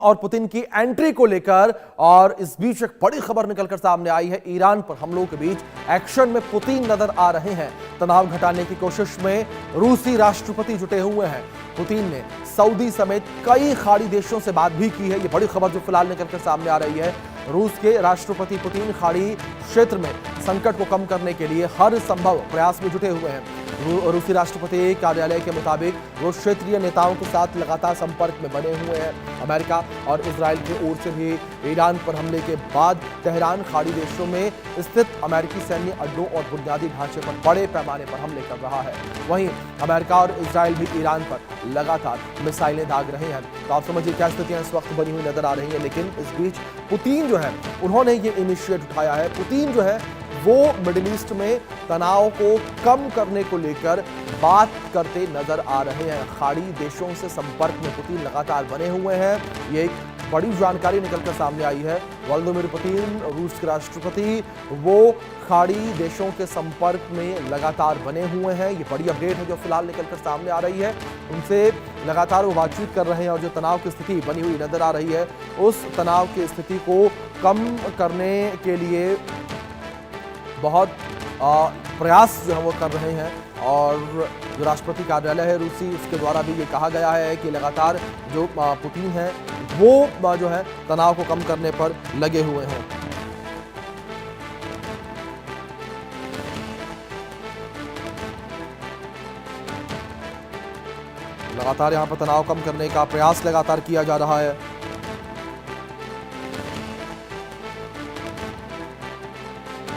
और पुतिन की एंट्री को लेकर। और इस बीच एक बड़ी खबर निकलकर सामने आई है। ईरान पर हमलों के बीच एक्शन में पुतिन नजर आ रहे हैं। तनाव घटाने की कोशिश में रूसी राष्ट्रपति जुटे हुए हैं। पुतिन ने सऊदी समेत कई खाड़ी देशों से बात भी की है। ये बड़ी खबर जो फिलहाल निकलकर सामने आ रही है। रूस के राष्ट्रपति पुतिन खाड़ी क्षेत्र में संकट को कम करने के लिए हर संभव प्रयास में जुटे हुए हैं। रूसी राष्ट्रपति कार्यालय के मुताबिक वो क्षेत्रीय नेताओं के साथ लगातार संपर्क में बने हुए हैं। अमेरिका और इजराइल की ओर से भी ईरान पर हमले के बाद तेहरान खाड़ी देशों में स्थित अमेरिकी सैन्य अड्डों और बुनियादी ढांचे पर बड़े पैमाने पर हमले कर रहा है। वहीं अमेरिका और इजराइल भी ईरान पर लगातार मिसाइलें दाग रहे हैं। तो आप समझिए क्या स्थितियां इस वक्त बनी हुई नजर आ रही है। लेकिन इस बीच पुतिन जो है उन्होंने ये इनिशिएट उठाया है। पुतिन जो है वो मिडिल ईस्ट में तनाव को कम करने को लेकर बात करते नजर आ रहे हैं। खाड़ी देशों से संपर्क में पुतिन लगातार बने हुए हैं। ये एक बड़ी जानकारी निकलकर सामने आई है। व्लादिमीर पुतिन रूस के राष्ट्रपति वो खाड़ी देशों के संपर्क में लगातार बने हुए हैं। ये बड़ी अपडेट है जो फिलहाल निकलकर सामने आ रही है। उनसे लगातार वो बातचीत कर रहे हैं और जो तनाव की स्थिति बनी हुई नजर आ रही है उस तनाव की स्थिति को कम करने के लिए बहुत प्रयास जो है वो कर रहे हैं। और जो राष्ट्रपति कार्यालय है रूसी उसके द्वारा भी ये कहा गया है कि लगातार जो पुतिन है वो जो है तनाव को कम करने पर लगे हुए हैं। लगातार यहाँ पर तनाव कम करने का प्रयास लगातार किया जा रहा है।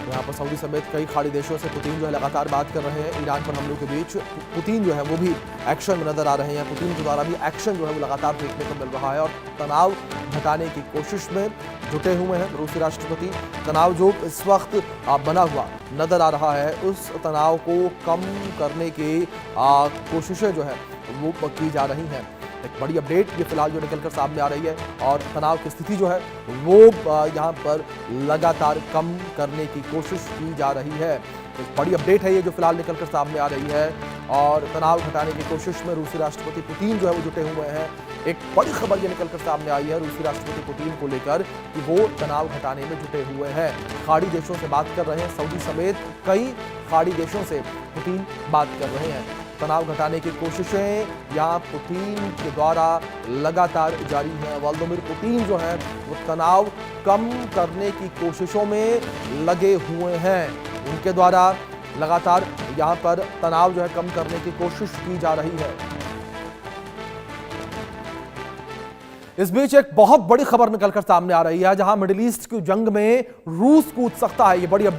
यहाँ पर सऊदी समेत कई खाड़ी देशों से पुतिन जो है लगातार बात कर रहे हैं। ईरान पर हमलों के बीच पुतिन जो है वो भी एक्शन में नजर आ रहे हैं। पुतिन के द्वारा भी एक्शन जो है वो लगातार देखने को मिल रहा है और तनाव घटाने की कोशिश में जुटे हुए हैं रूसी राष्ट्रपति। तनाव जो इस वक्त बना हुआ नजर आ रहा है उस तनाव को कम करने की कोशिशें जो है वो की जा रही हैं। एक बड़ी अपडेट ये फिलहाल जो निकलकर सामने आ रही है और तनाव की स्थिति जो है वो यहाँ पर लगातार कम करने की कोशिश की जा रही है। एक बड़ी अपडेट है ये जो फिलहाल निकलकर सामने आ रही है और तनाव घटाने की कोशिश में रूसी राष्ट्रपति पुतिन जो है वो जुटे हुए हैं। एक बड़ी खबर ये निकलकर सामने आई है रूसी राष्ट्रपति पुतिन को लेकर कि वो तनाव घटाने में जुटे हुए हैं। खाड़ी देशों से बात कर रहे हैं। सऊदी समेत कई खाड़ी देशों से पुतिन बात कर रहे हैं। तनाव घटाने की कोशिशें यहाँ पुतिन के द्वारा लगातार जारी हैं। व्लादिमीर पुतिन जो है वो तनाव कम करने की कोशिशों में लगे हुए हैं। उनके द्वारा लगातार यहाँ पर तनाव जो है कम करने की कोशिश की जा रही है। इस बीच एक बहुत बड़ी खबर निकलकर सामने आ रही है जहां मिडिल ईस्ट की जंग में रूस कूद सकता है। ये बड़ी अपडेट